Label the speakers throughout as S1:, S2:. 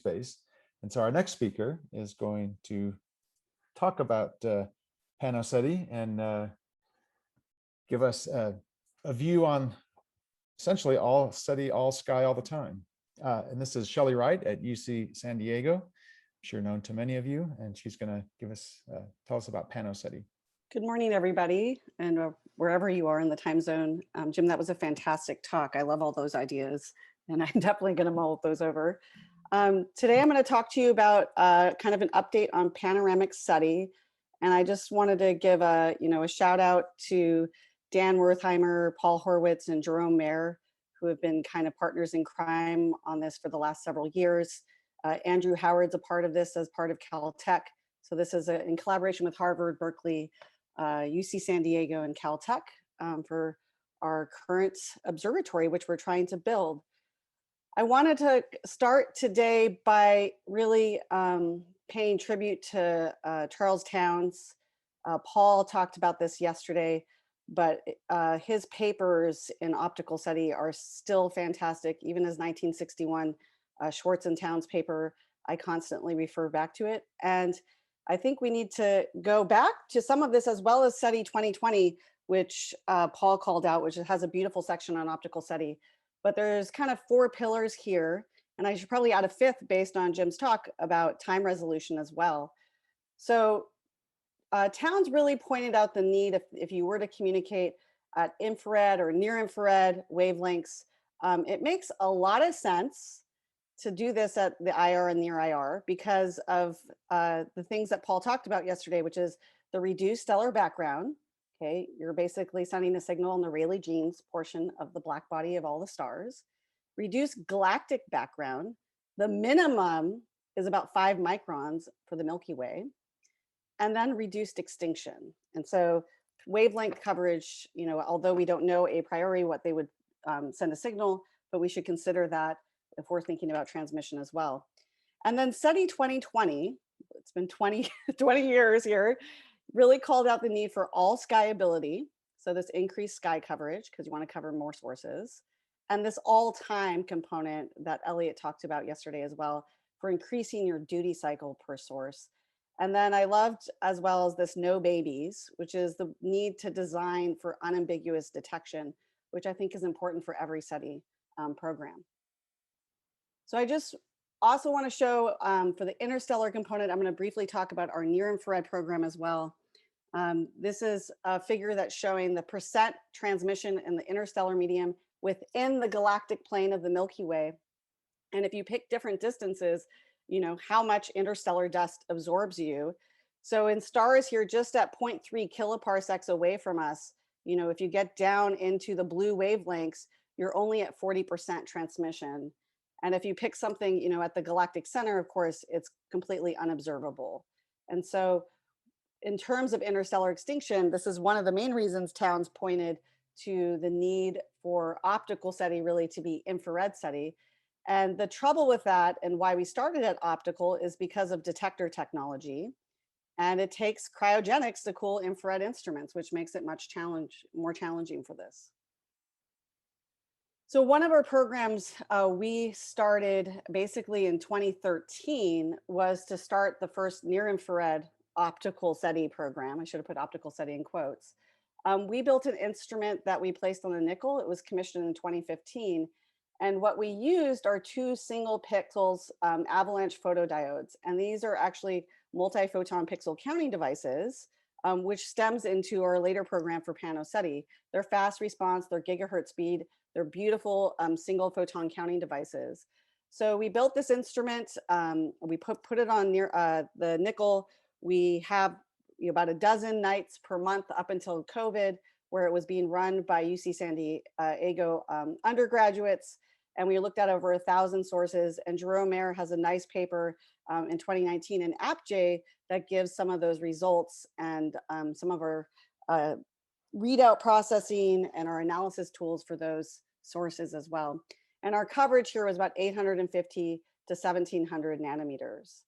S1: space. And so our next speaker is going to talk about PanoSETI and give us a view on essentially all SETI, all sky, all the time. And this is Shelley Wright at UC San Diego. I'm sure known to many of you, and she's going to give us tell us about PanoSETI.
S2: Good morning, everybody, and wherever you are in the time zone. Jim, that was a fantastic talk. I love all those ideas, and I'm definitely going to mull those over. Today, I'm going to talk to you about kind of an update on Panoramic SETI, and I just wanted to give a shout out to Dan Wertheimer, Paul Horwitz, and Jerome Mayer, who have been kind of partners in crime on this for the last several years. Andrew Howard's a part of this as part of Caltech. So this is in collaboration with Harvard, Berkeley, UC San Diego, and Caltech for our current observatory, which we're trying to build. I wanted to start today by really paying tribute to Charles Towns. Paul talked about this yesterday, but his papers in optical SETI are still fantastic. Even his 1961 Schwartz and Towns paper, I constantly refer back to it. And I think we need to go back to some of this, as well as SETI 2020, which Paul called out, which has a beautiful section on optical SETI. But there's kind of 4 pillars here, and I should probably add a 5th based on Jim's talk about time resolution as well. So Towns really pointed out the need, if you were to communicate at infrared or near infrared wavelengths, it makes a lot of sense to do this at the IR and near IR because of the things that Paul talked about yesterday, which is the reduced stellar background. Okay, you're basically sending a signal in the Rayleigh Jeans portion of the black body of all the stars. Reduced galactic background. The minimum is about 5 microns for the Milky Way. And then reduced extinction. And so wavelength coverage, although we don't know a priori what they would send a signal, but we should consider that if we're thinking about transmission as well. And then SETI 2020, it's been 20 years here, really called out the need for all skyability. So this increased sky coverage, because you want to cover more sources. And this all time component that Elliot talked about yesterday as well, for increasing your duty cycle per source. And then I loved, as well as this no babies, which is the need to design for unambiguous detection, which I think is important for every SETI program. So I just also want to show for the interstellar component, I'm going to briefly talk about our near infrared program as well. This is a figure that's showing the percent transmission in the interstellar medium within the galactic plane of the Milky Way. And if you pick different distances, how much interstellar dust absorbs you. So in stars here, just at 0.3 kiloparsecs away from us, if you get down into the blue wavelengths, you're only at 40% transmission. And if you pick something, at the galactic center, of course, it's completely unobservable. And so in terms of interstellar extinction, this is one of the main reasons Towns pointed to the need for optical SETI really to be infrared SETI. And the trouble with that, and why we started at optical, is because of detector technology. And it takes cryogenics to cool infrared instruments, which makes it much more challenging for this. So one of our programs we started basically in 2013 was to start the first near infrared optical SETI program. I should have put optical SETI in quotes. We built an instrument that we placed on the nickel. It was commissioned in 2015. And what we used are 2 single pixels avalanche photodiodes. And these are actually multi-photon pixel counting devices, which stems into our later program for PanoSETI. They're fast response, they're gigahertz speed, they're beautiful single photon counting devices. So we built this instrument, we put it on near the nickel. We have about a dozen nights per month up until COVID, where it was being run by UC San Diego undergraduates. And we looked at over 1,000 sources. And Jerome Mayer has a nice paper in 2019 in AppJ that gives some of those results and some of our readout processing and our analysis tools for those sources as well. And our coverage here was about 850 to 1,700 nanometers.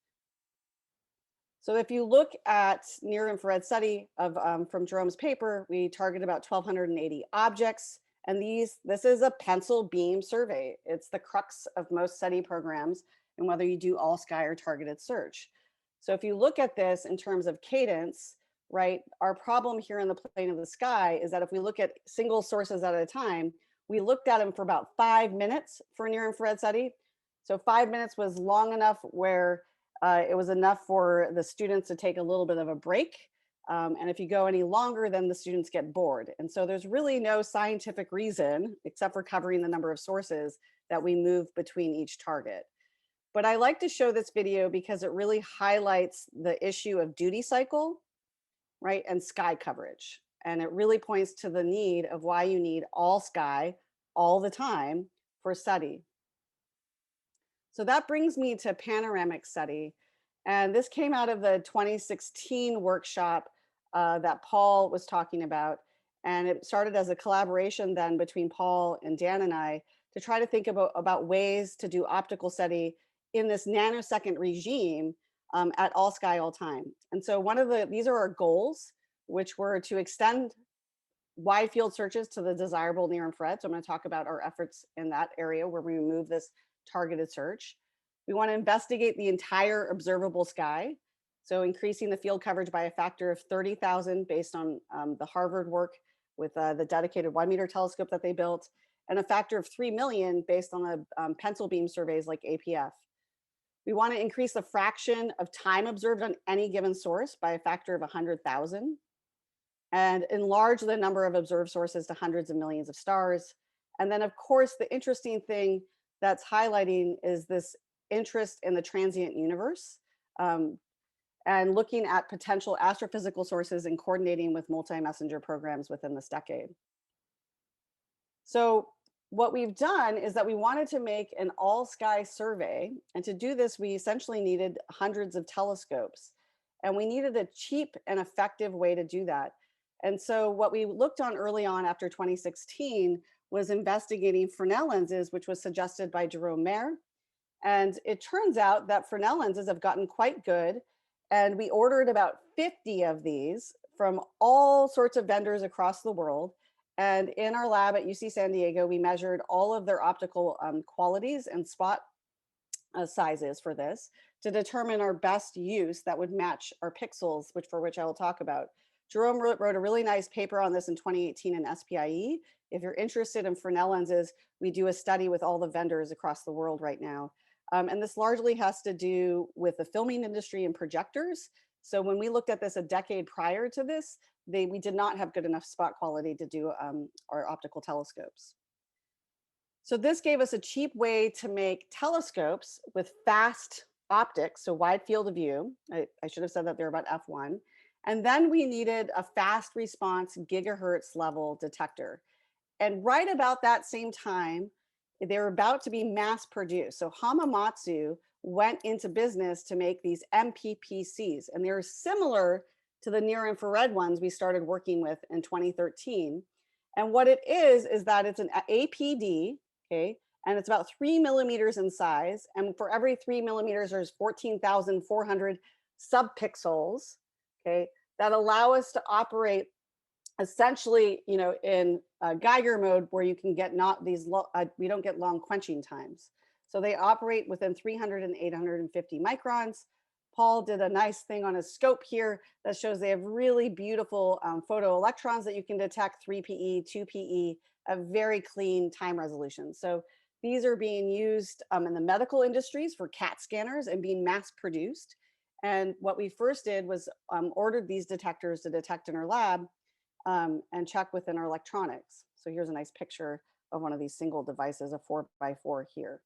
S2: So if you look at near infrared SETI from Jerome's paper, we target about 1,280 objects. And this is a pencil beam survey. It's the crux of most SETI programs. and whether you do all sky or targeted search. So if you look at this in terms of cadence, right, our problem here in the plane of the sky is that if we look at single sources at a time, we looked at them for about 5 minutes for near infrared SETI. So 5 minutes was long enough where it was enough for the students to take a little bit of a break. And if you go any longer, then the students get bored. And so there's really no scientific reason, except for covering the number of sources, that we move between each target. But I like to show this video because it really highlights the issue of duty cycle, right, and sky coverage. And it really points to the need of why you need all sky all the time for SETI. So that brings me to Panoramic SETI. And this came out of the 2016 workshop that Paul was talking about. And it started as a collaboration then between Paul and Dan and I to try to think about ways to do optical SETI in this nanosecond regime at all sky, all time. And so these are our goals, which were to extend wide field searches to the desirable near infrared. So I'm going to talk about our efforts in that area where we remove this targeted search. We want to investigate the entire observable sky. So increasing the field coverage by a factor of 30,000 based on the Harvard work with the dedicated 1 meter telescope that they built, and a factor of 3 million based on the pencil beam surveys like APF. We want to increase the fraction of time observed on any given source by a factor of 100,000 and enlarge the number of observed sources to hundreds of millions of stars. And then of course, the interesting thing that's highlighting is this interest in the transient universe and looking at potential astrophysical sources and coordinating with multi-messenger programs within this decade. So what we've done is that we wanted to make an all sky survey. And to do this, we essentially needed hundreds of telescopes. And we needed a cheap and effective way to do that. And so what we looked on early on after 2016 was investigating Fresnel lenses, which was suggested by Jerome Mayer. And it turns out that Fresnel lenses have gotten quite good. And we ordered about 50 of these from all sorts of vendors across the world. And in our lab at UC San Diego, we measured all of their optical qualities and spot sizes for this to determine our best use that would match our pixels, for which I will talk about. Jerome wrote a really nice paper on this in 2018 in SPIE. If you're interested in Fresnel lenses, we do a study with all the vendors across the world right now. And this largely has to do with the filming industry and projectors. So when we looked at this a decade prior to this, we did not have good enough spot quality to do our optical telescopes. So this gave us a cheap way to make telescopes with fast optics, so wide field of view. I should have said that they're about f1. And then we needed a fast response gigahertz level detector. And right about that same time, they were about to be mass produced. So Hamamatsu went into business to make these MPPCs, and they're similar to the near infrared ones we started working with in 2013. And what it is that it's an APD, okay, and it's about 3 millimeters in size. And for every 3 millimeters, there's 14,400 subpixels, okay, that allow us to operate essentially, in Geiger mode where you can get we don't get long quenching times. So they operate within 300 and 850 microns. Paul did a nice thing on his scope here that shows they have really beautiful photoelectrons that you can detect, 3PE, 2PE, a very clean time resolution. So these are being used in the medical industries for CAT scanners and being mass produced. And what we first did was ordered these detectors to detect in our lab and check within our electronics. So here's a nice picture of one of these single devices, a 4x4 here.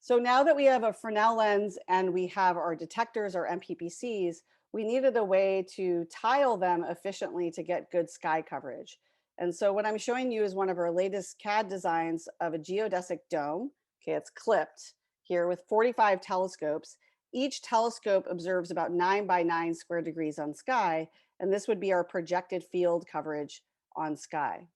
S2: So now that we have a Fresnel lens and we have our detectors, our MPPCs, we needed a way to tile them efficiently to get good sky coverage. And so what I'm showing you is one of our latest CAD designs of a geodesic dome. Okay, it's clipped here with 45 telescopes. Each telescope observes about 9 by 9 square degrees on sky, and this would be our projected field coverage on sky.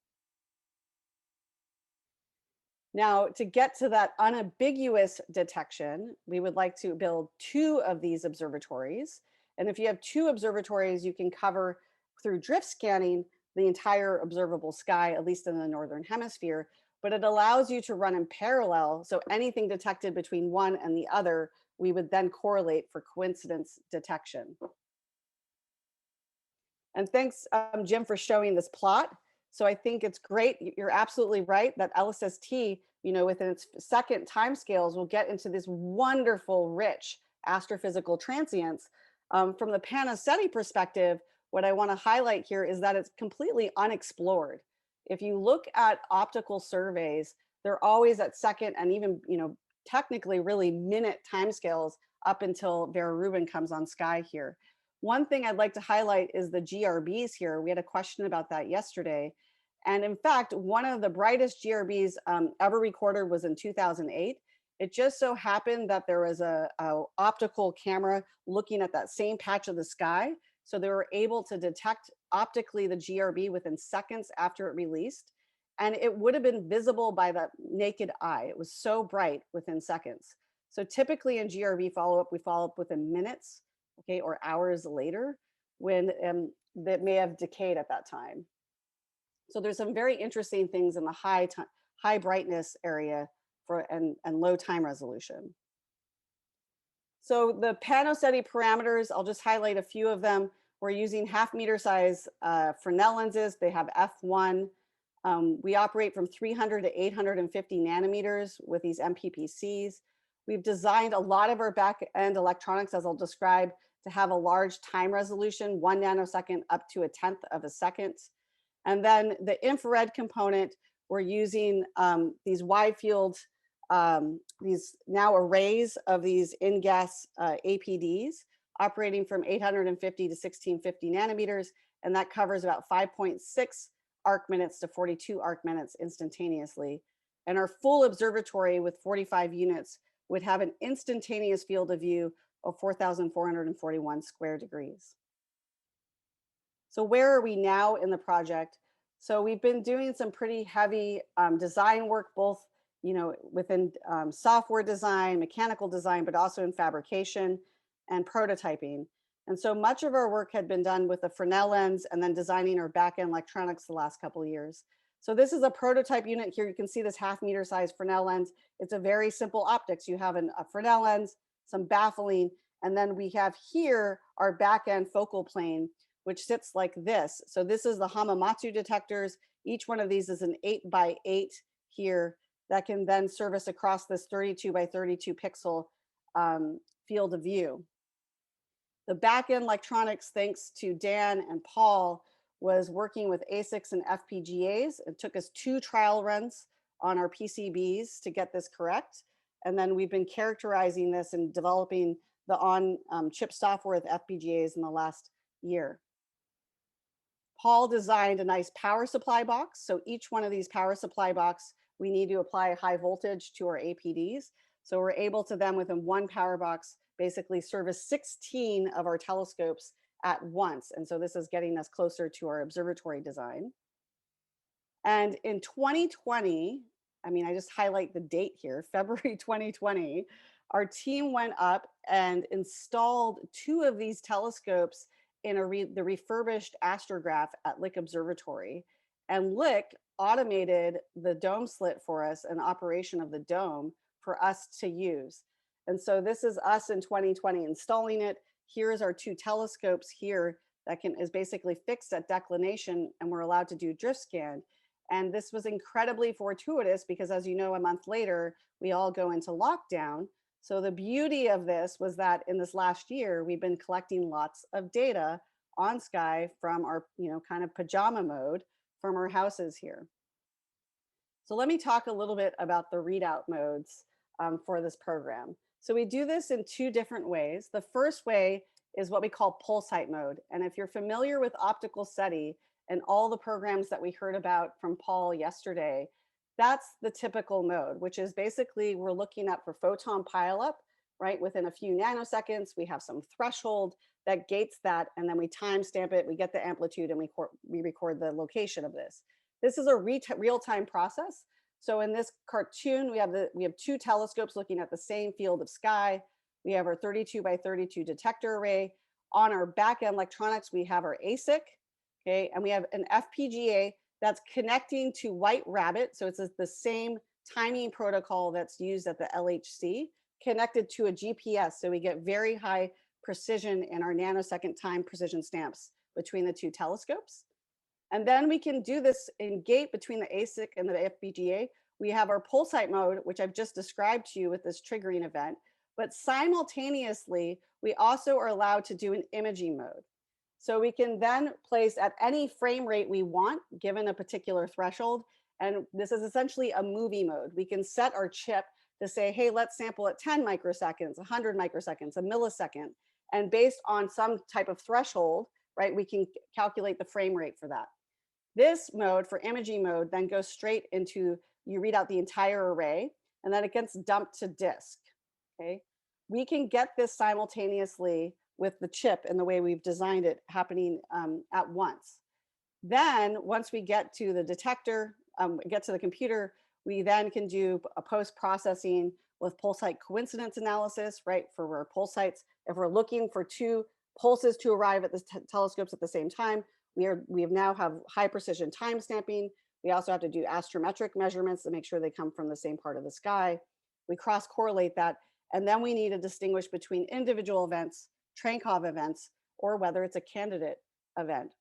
S2: Now, to get to that unambiguous detection, we would like to build 2 of these observatories. And if you have 2 observatories, you can cover through drift scanning the entire observable sky, at least in the northern hemisphere, but it allows you to run in parallel. So anything detected between one and the other, we would then correlate for coincidence detection. And thanks, Jim, for showing this plot. So I think it's great. You're absolutely right that LSST, within its second timescales, will get into this wonderful, rich astrophysical transients. From the PANOSETI perspective, what I want to highlight here is that it's completely unexplored. If you look at optical surveys, they're always at second and even, technically really minute timescales up until Vera Rubin comes on sky here. One thing I'd like to highlight is the GRBs here. We had a question about that yesterday. And in fact, one of the brightest GRBs ever recorded was in 2008. It just so happened that there was a optical camera looking at that same patch of the sky. So they were able to detect optically the GRB within seconds after it released. And it would have been visible by the naked eye. It was so bright within seconds. So typically in GRB follow-up, we follow up within minutes, okay, or hours later, when that may have decayed at that time. So there's some very interesting things in the high brightness area and low time resolution. So the PANOSETI parameters, I'll just highlight a few of them. We're using 1/2 meter size Fresnel lenses. They have f1. We operate from 300 to 850 nanometers with these MPPCs. We've designed a lot of our back-end electronics, as I'll describe, to have a large time resolution, 1 nanosecond up to 1/10 of a second. And then the infrared component, we're using these wide field, these now arrays of these in-gas APDs operating from 850 to 1650 nanometers. And that covers about 5.6 arc minutes to 42 arc minutes instantaneously. And our full observatory with 45 units would have an instantaneous field of view of 4,441 square degrees. So where are we now in the project? So we've been doing some pretty heavy design work, both within software design, mechanical design, but also in fabrication and prototyping. And so much of our work had been done with the Fresnel lens and then designing our back-end electronics the last couple of years. So this is a prototype unit here. You can see this 1/2 meter size Fresnel lens. It's a very simple optics. You have a Fresnel lens, some baffling, and then we have here our back-end focal plane, which sits like this. So this is the Hamamatsu detectors. Each one of these is an 8x8 here that can then service across this 32 by 32 pixel field of view. The back-end electronics, thanks to Dan and Paul, was working with ASICs and FPGAs. It took us 2 trial runs on our PCBs to get this correct. And then we've been characterizing this and developing the on-chip software with FPGAs in the last year. Paul designed a nice power supply box. So each one of these power supply box, we need to apply high voltage to our APDs. So we're able to then, within one power box, basically service 16 of our telescopes at once. And so this is getting us closer to our observatory design. And in 2020, I just highlight the date here, February 2020, our team went up and installed 2 of these telescopes in the refurbished astrograph at Lick Observatory. And Lick automated the dome slit for us, an operation of the dome for us to use. And so this is us in 2020 installing it. Here's our 2 telescopes here that is basically fixed at declination, and we're allowed to do drift scan. And this was incredibly fortuitous because, as you know, a month later, we all go into lockdown. So the beauty of this was that in this last year, we've been collecting lots of data on sky from our, kind of pajama mode from our houses here. So let me talk a little bit about the readout modes for this program. So we do this in 2 different ways. The first way is what we call pulse height mode. And if you're familiar with optical SETI and all the programs that we heard about from Paul yesterday, that's the typical mode, which is basically we're looking at for photon pileup, right? Within a few nanoseconds, we have some threshold that gates that, and then we timestamp it, we get the amplitude, and we record the location of this. This is a real-time process. So in this cartoon, we have 2 telescopes looking at the same field of sky. We have our 32 by 32 detector array. On our back-end electronics, we have our ASIC, okay? And we have an FPGA that's connecting to White Rabbit. So it's the same timing protocol that's used at the LHC, connected to a GPS. So we get very high precision in our nanosecond time precision stamps between the two telescopes. And then we can do this in gate between the ASIC and the FPGA. We have our pulsite mode, which I've just described to you with this triggering event. But simultaneously, we also are allowed to do an imaging mode. So we can then place at any frame rate we want, given a particular threshold. And this is essentially a movie mode. We can set our chip to say, hey, let's sample at 10 microseconds, 100 microseconds, a millisecond. And based on some type of threshold, right, we can calculate the frame rate for that. This mode for imaging mode then goes straight into, you read out the entire array, and then it gets dumped to disk. Okay. We can get this simultaneously with the chip and the way we've designed it happening at once. Then once we get to the detector, get to the computer, we then can do a post-processing with pulsite coincidence analysis, right? For our pulsites, if we're looking for two pulses to arrive at the telescopes at the same time, we now have high precision time stamping. We also have to do astrometric measurements to make sure they come from the same part of the sky. We cross correlate that. And then we need to distinguish between individual events, Trankov events, or whether it's a candidate event.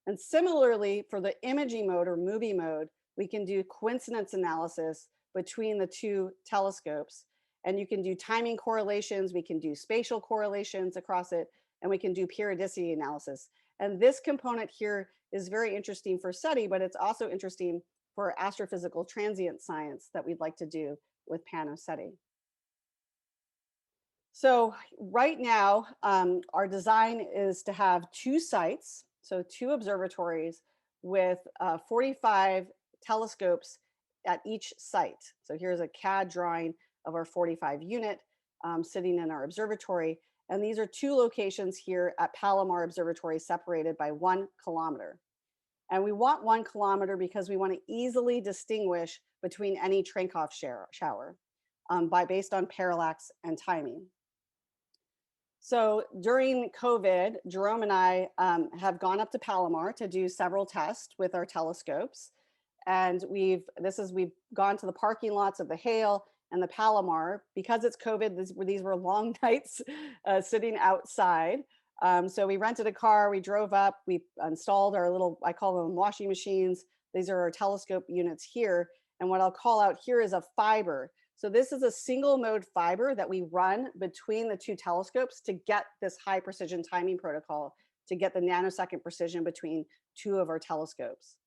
S2: And similarly, for the imaging mode or movie mode, we can do coincidence analysis between the two telescopes. And you can do timing correlations, we can do spatial correlations across it, and we can do periodicity analysis. And this component here is very interesting for SETI, but it's also interesting for astrophysical transient science that we'd like to do with PanoSETI. So right now, our design is to have two sites, so two observatories with 45 telescopes at each site. So here's a CAD drawing of our 45 unit sitting in our observatory. And these are two locations here at Palomar Observatory separated by 1 kilometer. And we want 1 kilometer because we want to easily distinguish between any Trankov shower based on parallax and timing. So during COVID, Jerome and I have gone up to Palomar to do several tests with our telescopes. And we've gone to the parking lots of the Hale and the Palomar. Because it's COVID, these were long nights sitting outside. So we rented a car, we drove up, we installed our little, I call them washing machines. These are our telescope units here. And what I'll call out here is a fiber. So this is a single mode fiber that we run between the two telescopes to get this high precision timing protocol, to get the nanosecond precision between two of our telescopes.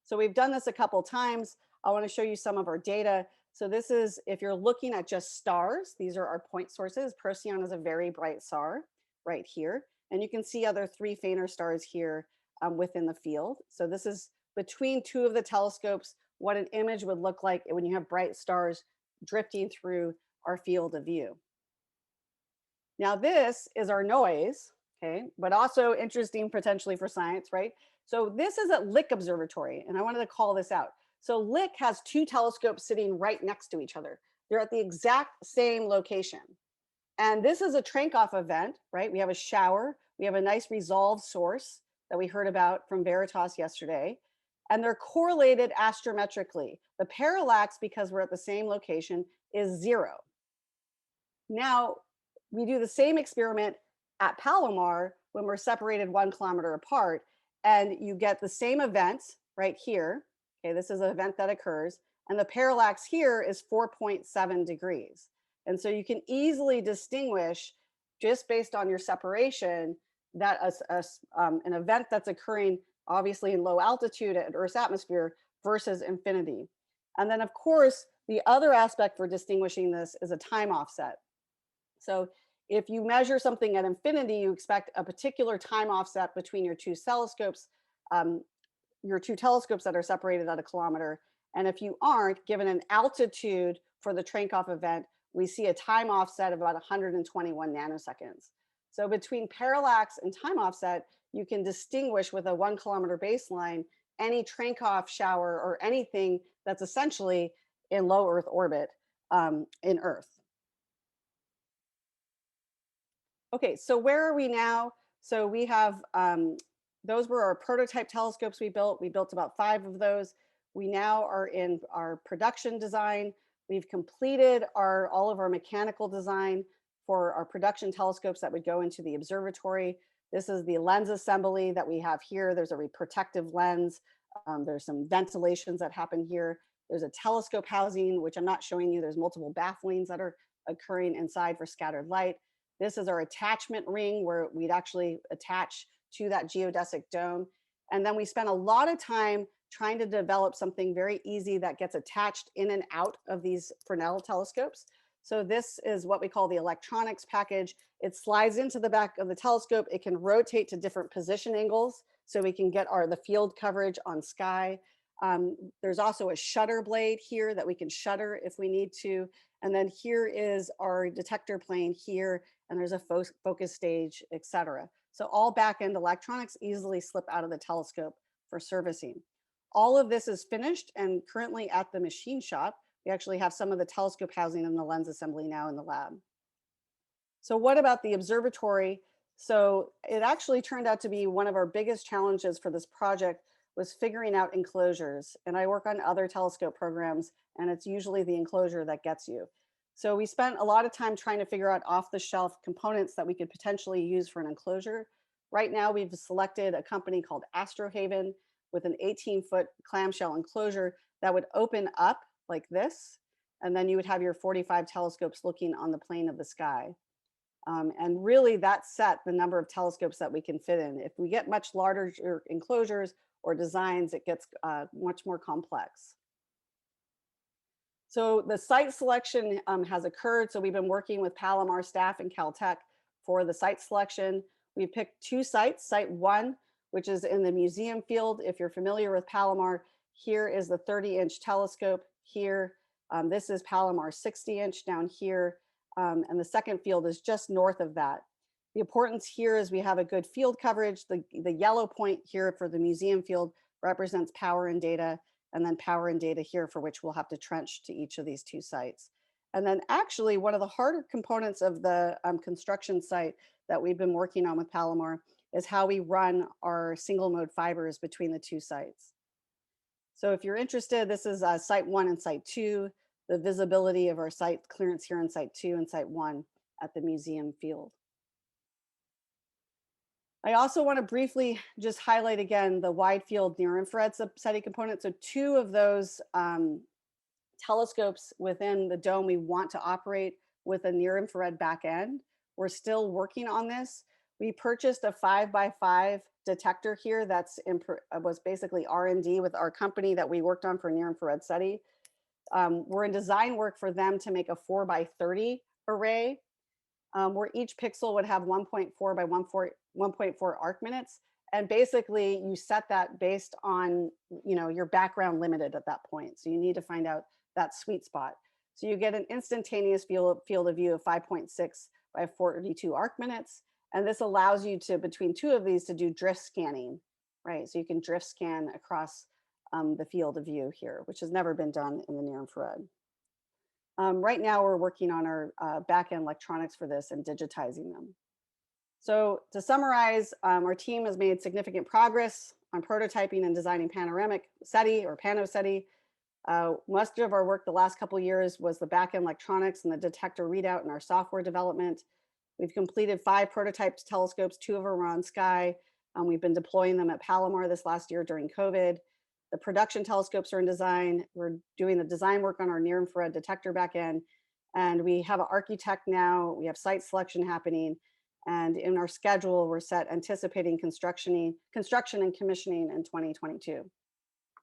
S2: So we've done this a couple times. I want to show you some of our data. So this is, if you're looking at just stars, these are our point sources. Procyon is a very bright star right here. And you can see other 3 fainter stars here within the field. So this is between two of the telescopes, what an image would look like when you have bright stars drifting through our field of view. Now this is our noise, okay, but also interesting potentially for science, right? So this is at Lick Observatory, and I wanted to call this out. So Lick has 2 telescopes sitting right next to each other. They're at the exact same location. And this is a Trankov event, right? We have a shower, we have a nice resolved source that we heard about from Veritas yesterday, and they're correlated astrometrically. The parallax, because we're at the same location, is 0. Now, we do the same experiment at Palomar when we're separated 1 kilometer apart, and you get the same event right here. Okay, this is an event that occurs, and the parallax here is 4.7 degrees. And so you can easily distinguish, just based on your separation, that an event that's occurring obviously in low altitude at Earth's atmosphere versus infinity. And then of course, the other aspect for distinguishing this is a time offset. So if you measure something at infinity, you expect a particular time offset between your two telescopes that are separated at 1 kilometer. And if you aren't, given an altitude for the Trankov event, we see a time offset of about 121 nanoseconds. So between parallax and time offset, you can distinguish with a 1 kilometer baseline any Trankov shower or anything that's essentially in low Earth orbit in Earth. Okay, so where are we now? So we have those were our prototype telescopes we built. We built about 5 of those. We now are in our production design. We've completed all of our mechanical design for our production telescopes that would go into the observatory. This is the lens assembly that we have here. There's a protective lens. There's some ventilations that happen here. There's a telescope housing, which I'm not showing you. There's multiple bafflings that are occurring inside for scattered light. This is our attachment ring where we'd actually attach to that geodesic dome. And then we spent a lot of time trying to develop something very easy that gets attached in and out of these Fresnel telescopes. So this is what we call the electronics package. It slides into the back of the telescope. It can rotate to different position angles so we can get the field coverage on sky. There's also a shutter blade here that we can shutter if we need to. And then here is our detector plane here, and there's a focus stage, etc. So all back-end electronics easily slip out of the telescope for servicing. All of this is finished and currently at the machine shop. We actually have some of the telescope housing and the lens assembly now in the lab. So what about the observatory? So it actually turned out to be one of our biggest challenges for this project was figuring out enclosures. And I work on other telescope programs, and it's usually the enclosure that gets you. So we spent a lot of time trying to figure out off-the-shelf components that we could potentially use for an enclosure. Right now, we've selected a company called Astrohaven with an 18-foot clamshell enclosure that would open up like this, and then you would have your 45 telescopes looking on the plane of the sky. And really that set the number of telescopes that we can fit in. If we get much larger enclosures or designs, it gets much more complex. So the site selection has occurred. So we've been working with Palomar staff and Caltech for the site selection. We picked 2 sites, site 1, which is in the museum field. If you're familiar with Palomar, here is the 30-inch telescope here. This is Palomar 60-inch down here. And the second field is just north of that. The importance here is we have a good field coverage. The yellow point here for the museum field represents power and data, and then power and data here for which we'll have to trench to each of these 2 sites. And then actually one of the harder components of the construction site that we've been working on with Palomar is how we run our single mode fibers between the 2 sites. So if you're interested, this is site 1 and site 2, the visibility of our site clearance here in site 2 and site 1 at the museum field. I also want to briefly just highlight again the wide field near infrared SETI component. So 2 of those telescopes within the dome we want to operate with a near infrared back end. We're still working on this. We purchased a 5x5 detector here that's was basically R&D with our company that we worked on for near infrared SETI. We're in design work for them to make a 4x30 array where each pixel would have 1.4 by 1.4 arc minutes. And basically you set that based on, your background limited at that point. So you need to find out that sweet spot. So you get an instantaneous field of view of 5.6 by 42 arc minutes. And this allows you to, between 2 of these, to do drift scanning, right? So you can drift scan across the field of view here, which has never been done in the near infrared. Right now, we're working on our back-end electronics for this and digitizing them. So to summarize, our team has made significant progress on prototyping and designing Panoramic SETI or PanoSETI. Most of our work the last couple of years was the back-end electronics and the detector readout and our software development. We've completed 5 prototype telescopes, 2 of them are on Sky. We've been deploying them at Palomar this last year during COVID. The production telescopes are in design. We're doing the design work on our near infrared detector backend. And we have an architect now. We have site selection happening. And in our schedule, we're anticipating construction and commissioning in 2022.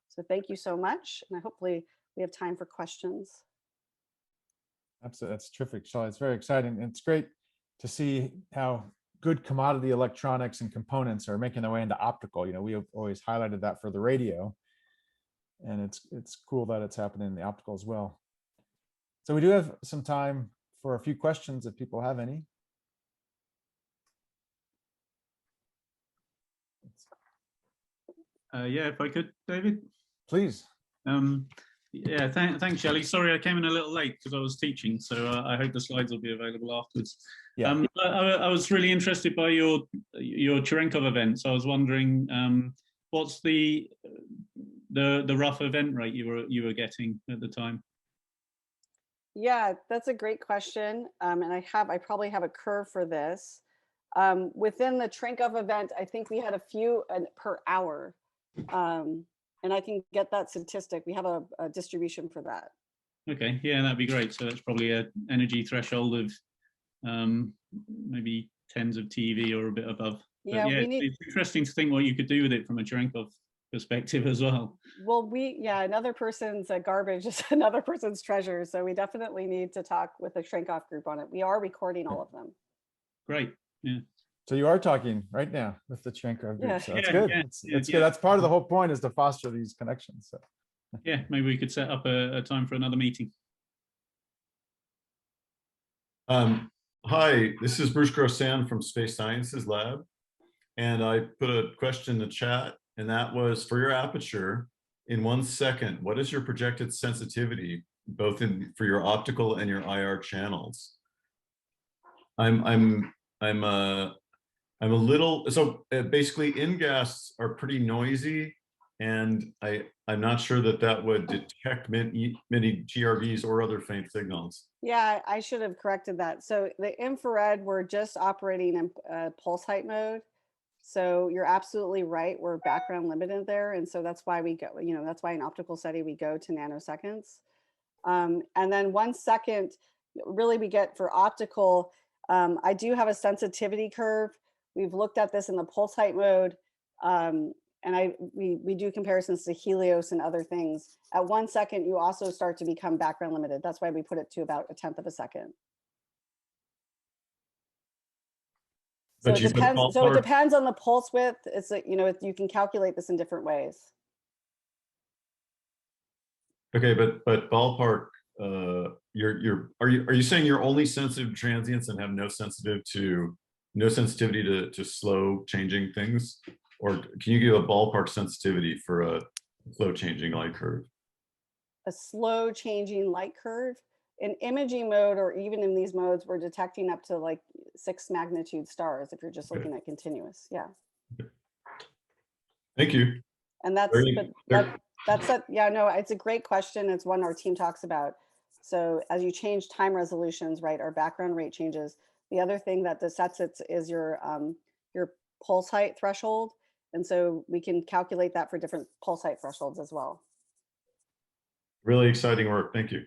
S2: So thank you so much. And hopefully we have time for questions.
S1: Absolutely, that's terrific, Shelley. It's very exciting. And it's great to see how good commodity electronics and components are making their way into optical. We have always highlighted that for the radio, and it's cool that it's happening in the optical as well. So we do have some time for a few questions if people have any.
S3: Yeah, if I could, David.
S1: Please.
S3: Yeah, thanks, Shelley. Sorry, I came in a little late because I was teaching, so I hope the slides will be available afterwards.
S1: Yeah.
S3: I was really interested by your Cherenkov event. So I was wondering, what's the rough event rate you were getting at the time?
S2: Yeah, that's a great question. And I probably have a curve for this. Within the Cherenkov event, I think we had a few per hour. And I can get that statistic. We have a distribution for that.
S3: Okay, yeah, that'd be great. So that's probably an energy threshold of maybe tens of TV or a bit above.
S2: Yeah,
S3: but yeah,
S2: we need.
S3: It's interesting to think what you could do with it from a Cherenkov perspective as well.
S2: Well, another person's garbage is another person's treasure. So we definitely need to talk with the Cherenkov group on it. We are recording all of them.
S3: Great. Yeah.
S1: So you are talking right now with the Cherenkov group.
S2: Yeah.
S1: So that's
S3: Yeah,
S1: good.
S3: yeah,
S1: It's
S3: yeah.
S1: good. That's part of the whole point, is to foster these connections. So.
S3: Yeah, maybe we could set up a time for another meeting.
S4: Hi, this is Bruce Grossan from Space Sciences Lab. And I put a question in the chat, and that was, for your aperture, in 1 second, what is your projected sensitivity, both for your optical and your IR channels? I'm a little, so basically InGaAs are pretty noisy, and I'm not sure that would detect many GRVs or other faint signals.
S2: Yeah, I should have corrected that. So the infrared, we're just operating in pulse height mode. So you're absolutely right. We're background limited there. And so that's why we go, that's why in optical SETI, we go to nanoseconds. And then 1 second, really we get for optical, I do have a sensitivity curve. We've looked at this in the pulse height mode. And we do comparisons to Helios and other things. At 1 second, you also start to become background limited. That's why we put it to about 1/10 of a second. So it depends. So it depends on the pulse width. It's you can calculate this in different ways.
S4: Okay, but ballpark, are you saying you're only sensitive to transients and have no sensitivity to slow changing things? Or can you give a ballpark sensitivity for a slow changing light curve?
S2: A slow changing light curve in imaging mode, or even in these modes, we're detecting up to like 6 magnitude stars if you're just looking at continuous. Yeah.
S4: Thank you.
S2: And that's yeah, no, it's a great question. It's one our team talks about. So as you change time resolutions, right, our background rate changes. The other thing that sets it is your pulse height threshold. And so we can calculate that for different pulse height thresholds as well.
S4: Really exciting work. Thank you.